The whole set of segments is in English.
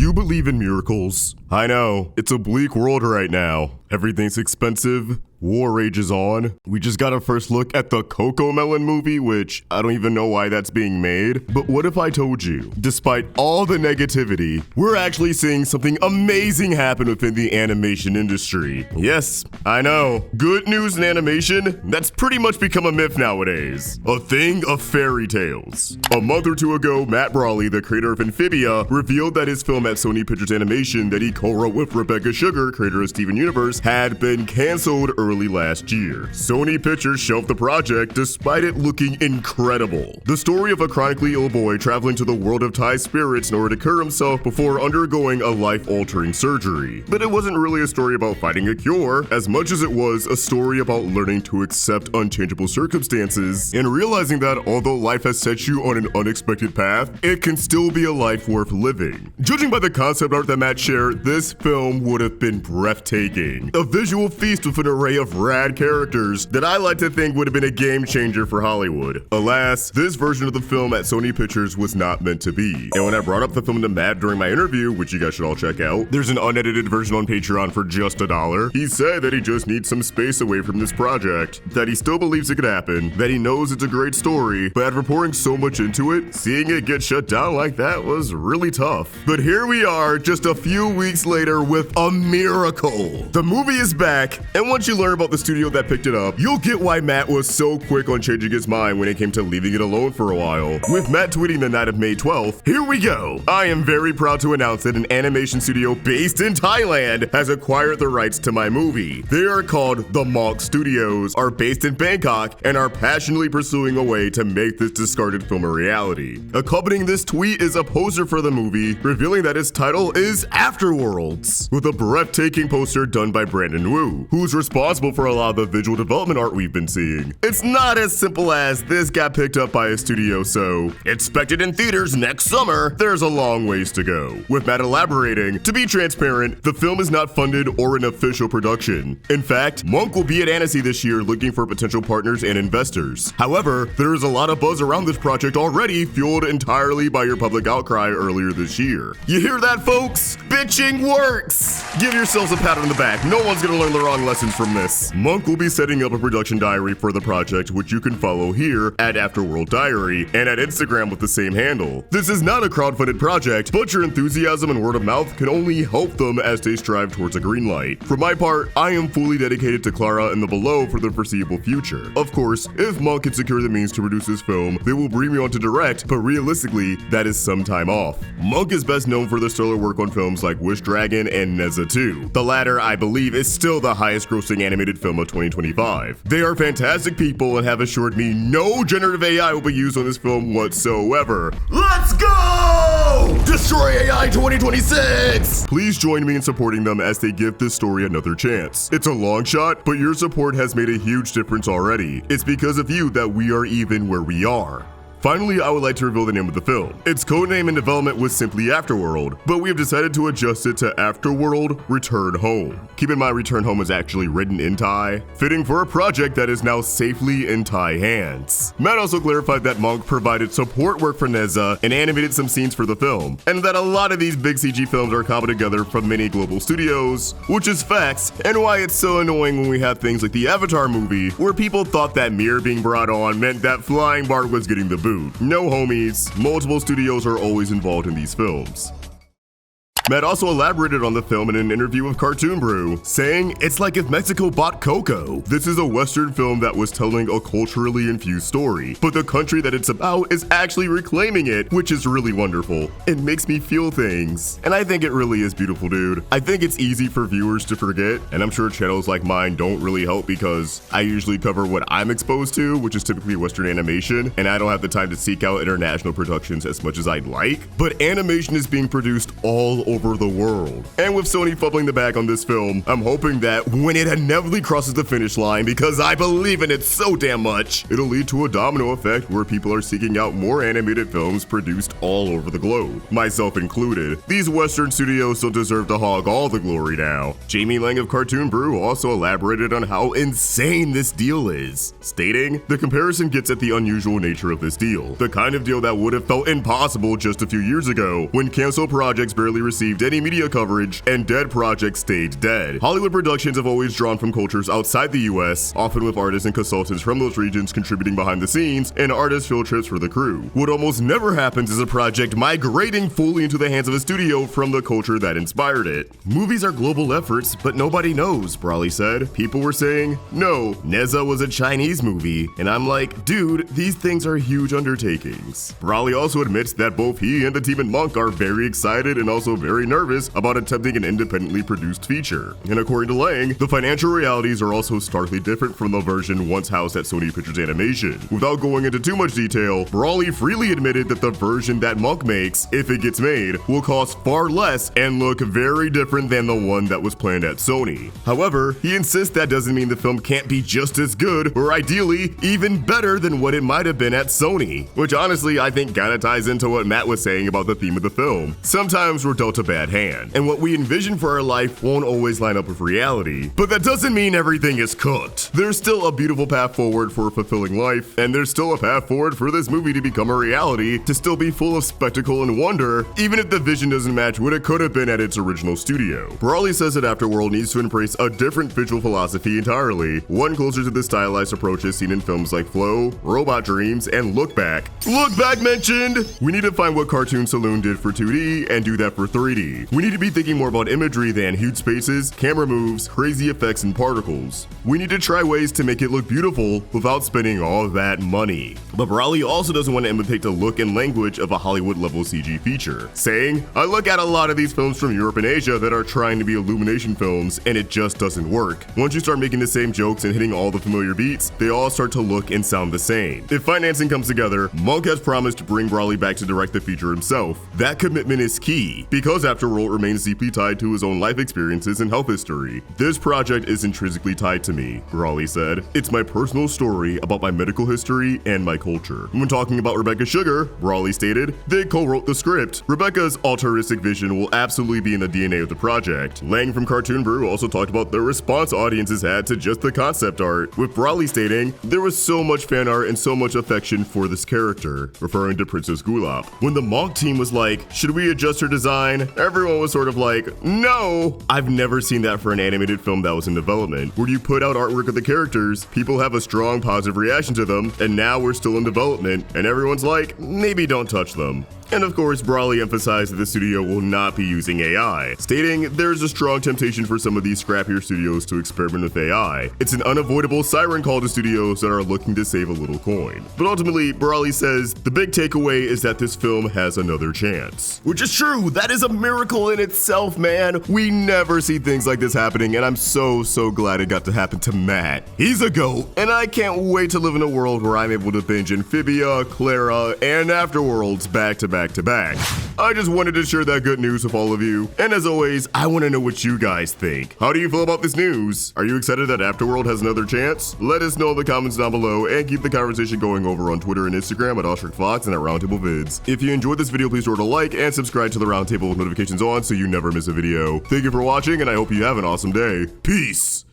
you believe in miracles? I know, it's a bleak world right now. Everything's expensive. War rages on. We just got a first look at the Cocomelon movie, which I don't even know why that's being made. But what if I told you, despite all the negativity, we're actually seeing something amazing happen within the animation industry? Yes, I know. Good news in animation, that's pretty much become a myth nowadays. A thing of fairy tales. A month or two ago, Matt Brawley, the creator of Amphibia, revealed that his film at Sony Pictures Animation that he co-wrote with Rebecca Sugar, creator of Steven Universe, had been canceled early last year. Sony Pictures shelved the project despite it looking incredible. The story of a chronically ill boy traveling to the world of Thai spirits in order to cure himself before undergoing a life-altering surgery. But it wasn't really a story about finding a cure, as much as it was a story about learning to accept unchangeable circumstances and realizing that although life has set you on an unexpected path, it can still be a life worth living. Judging by the concept art that Matt shared, this film would have been breathtaking. A visual feast with an array of rad characters that I like to think would have been a game changer for Hollywood. Alas, this version of the film at Sony Pictures was not meant to be. And when I brought up the film to Matt during my interview, which you guys should all check out, there's an unedited version on Patreon for just $1. He said that he just needs some space away from this project, that he still believes it could happen, that he knows it's a great story, but after pouring so much into it, seeing it get shut down like that was really tough. But here we are, just a few weeks later with a miracle. The movie is back, and once you learn about the studio that picked it up, you'll get why Matt was so quick on changing his mind when it came to leaving it alone for a while. With Matt tweeting the night of May 12th, here we go. I am very proud to announce that an animation studio based in Thailand has acquired the rights to my movie. They are called the Monk Studios, are based in Bangkok, and are passionately pursuing a way to make this discarded film a reality. Accompanying this tweet is a poster for the movie, revealing that its title is Afterworlds, with a breathtaking poster done by Brandon Wu, who's responsible for a lot of the visual development art we've been seeing. It's not as simple as this got picked up by a studio, so expected in theaters next summer. There's a long ways to go. With Matt elaborating, to be transparent, the film is not funded or an official production. In fact, Monk will be at Annecy this year looking for potential partners and investors. However, there is a lot of buzz around this project already, fueled entirely by your public outcry earlier this year. You hear that, folks? Bitching works! Give yourselves a pat on the back. No one's gonna learn the wrong lessons from this. Monk will be setting up a production diary for the project, which you can follow here at Afterworld Diary and at Instagram with the same handle. This is not a crowdfunded project, but your enthusiasm and word of mouth can only help them as they strive towards a green light. For my part, I am fully dedicated to Clara and the Below for the foreseeable future. Of course, if Monk can secure the means to produce this film, they will bring me on to direct, but realistically, that is some time off. Monk is best known for their stellar work on films like Wish Dragon and Neza 2. The latter, I believe, is still the highest grossing animated film of 2025. They are fantastic people and have assured me no generative AI will be used on this film whatsoever. Let's go! Destroy AI 2026! Please join me in supporting them as they give this story another chance. It's a long shot, but your support has made a huge difference already. It's because of you that we are even where we are. Finally, I would like to reveal the name of the film. Its codename in development was simply Afterworld, but we have decided to adjust it to Afterworld Return Home. Keep in mind, Return Home is actually written in Thai, fitting for a project that is now safely in Thai hands. Matt also clarified that Monk provided support work for Neza and animated some scenes for the film, and that a lot of these big CG films are copied together from many global studios, which is facts, and why it's so annoying when we have things like the Avatar movie, where people thought that mirror being brought on meant that Flying Bart was getting the boot. No homies, multiple studios are always involved in these films. Matt also elaborated on the film in an interview with Cartoon Brew, saying, "It's like if Mexico bought Coco. This is a Western film that was telling a culturally infused story, but the country that it's about is actually reclaiming it, which is really wonderful. It makes me feel things." And I think it really is beautiful, dude. I think it's easy for viewers to forget, and I'm sure channels like mine don't really help because I usually cover what I'm exposed to, which is typically Western animation, and I don't have the time to seek out international productions as much as I'd like. But animation is being produced all over the world. And with Sony fumbling the bag on this film, I'm hoping that when it inevitably crosses the finish line, because I believe in it so damn much, it'll lead to a domino effect where people are seeking out more animated films produced all over the globe, myself included. These Western studios don't deserve to hog all the glory now. Jamie Lang of Cartoon Brew also elaborated on how insane this deal is, stating, "The comparison gets at the unusual nature of this deal, the kind of deal that would have felt impossible just a few years ago, when canceled projects barely received received any media coverage, and dead projects stayed dead. Hollywood productions have always drawn from cultures outside the US, often with artists and consultants from those regions contributing behind the scenes and artist field trips for the crew. What almost never happens is a project migrating fully into the hands of a studio from the culture that inspired it. Movies are global efforts, but nobody knows, Brawley said. People were saying, no, Neza was a Chinese movie, and I'm like, dude, these things are huge undertakings. Brawley also admits that both he and the team at Monk are very excited and also very nervous about attempting an independently produced feature. And according to Lang, the financial realities are also starkly different from the version once housed at Sony Pictures Animation. Without going into too much detail, Brawley freely admitted that the version that Monk makes, if it gets made, will cost far less and look very different than the one that was planned at Sony. However, he insists that doesn't mean the film can't be just as good, or ideally, even better than what it might have been at Sony. Which honestly, I think kinda ties into what Matt was saying about the theme of the film. Sometimes we're dealt a bad hand, and what we envision for our life won't always line up with reality. But that doesn't mean everything is cooked. There's still a beautiful path forward for a fulfilling life, and there's still a path forward for this movie to become a reality, to still be full of spectacle and wonder, even if the vision doesn't match what it could have been at its original studio. Brawley says that Afterworld needs to embrace a different visual philosophy entirely, one closer to the stylized approaches seen in films like Flow, Robot Dreams, and Look Back. Look Back mentioned! We need to find what Cartoon Saloon did for 2D and do that for 3D. We need to be thinking more about imagery than huge spaces, camera moves, crazy effects, and particles. We need to try ways to make it look beautiful without spending all that money. But Brawley also doesn't want to imitate the look and language of a Hollywood-level CG feature, saying, I look at a lot of these films from Europe and Asia that are trying to be illumination films, and it just doesn't work. Once you start making the same jokes and hitting all the familiar beats, they all start to look and sound the same. If financing comes together, Monk has promised to bring Brawley back to direct the feature himself. That commitment is key, because Afterworld remains deeply tied to his own life experiences and health history. This project is intrinsically tied to me, Brawley said. It's my personal story about my medical history and my culture. When talking about Rebecca Sugar, Brawley stated, they co-wrote the script. Rebecca's altruistic vision will absolutely be in the DNA of the project. Lang from Cartoon Brew also talked about the response audiences had to just the concept art, with Brawley stating, there was so much fan art and so much affection for this character, referring to Princess Gulop. When the Monk team was like, should we adjust her design? Everyone was sort of like, no! I've never seen that for an animated film that was in development. Where you put out artwork of the characters, people have a strong positive reaction to them, and now we're still in development, and everyone's like, maybe don't touch them. And of course, Brawley emphasized that the studio will not be using AI, stating there's a strong temptation for some of these scrappier studios to experiment with AI. It's an unavoidable siren call to studios that are looking to save a little coin. But ultimately, Brawley says the big takeaway is that this film has another chance. Which is true, that is a miracle in itself, man. We never see things like this happening, and I'm so glad it got to happen to Matt. He's a GOAT, and I can't wait to live in a world where I'm able to binge Amphibia, Clara, and Afterworlds back to back. I just wanted to share that good news with all of you, and as always, I want to know what you guys think. How do you feel about this news? Are you excited that Afterworld has another chance? Let us know in the comments down below, and keep the conversation going over on Twitter and Instagram at OstricFox and at Roundtable Vids. If you enjoyed this video, please throw it a like and subscribe to the Roundtable with notifications on so you never miss a video. Thank you for watching, and I hope you have an awesome day. Peace!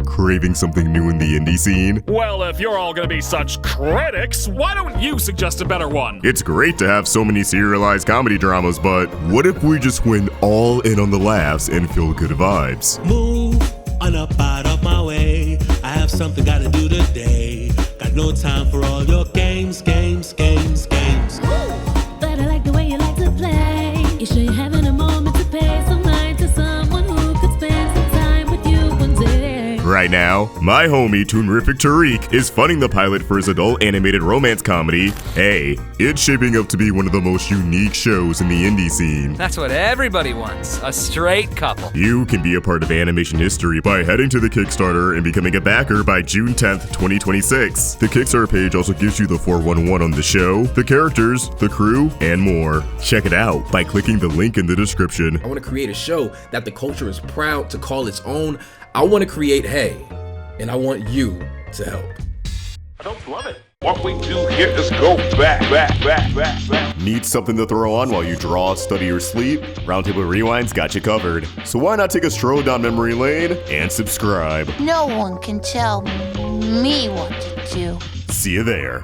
Craving something new in the indie scene? Well, if you're all gonna be such critics, why don't you suggest a better one? It's great to have so many serialized comedy dramas, but what if we just went all in on the laughs and feel good vibes? Move on up out of my way. I have something gotta do today. Got no time for all your games. But I like the way you like to play. You sure you're having a moment to pay some mind to someone who could spend some time with you one day. Right now, my homie Toonrific Tariq is funding the pilot for his adult animated romance comedy, Hey. It's shaping up to be one of the most unique shows in the indie scene. That's what everybody wants, a straight couple. You can be a part of animation history by heading to the Kickstarter and becoming a backer by June 10th, 2026. The Kickstarter page also gives you the 411 on the show, the characters, the crew, and more. Check it out by clicking the link in the description. I want to create a show that the culture is proud to call its own. I want to create Hey, and I want you to help. Adults love it. What we do here is go back. Need something to throw on while you draw, study, or sleep? Roundtable Rewind's got you covered. So why not take a stroll down memory lane and subscribe? No one can tell me what to do. See you there.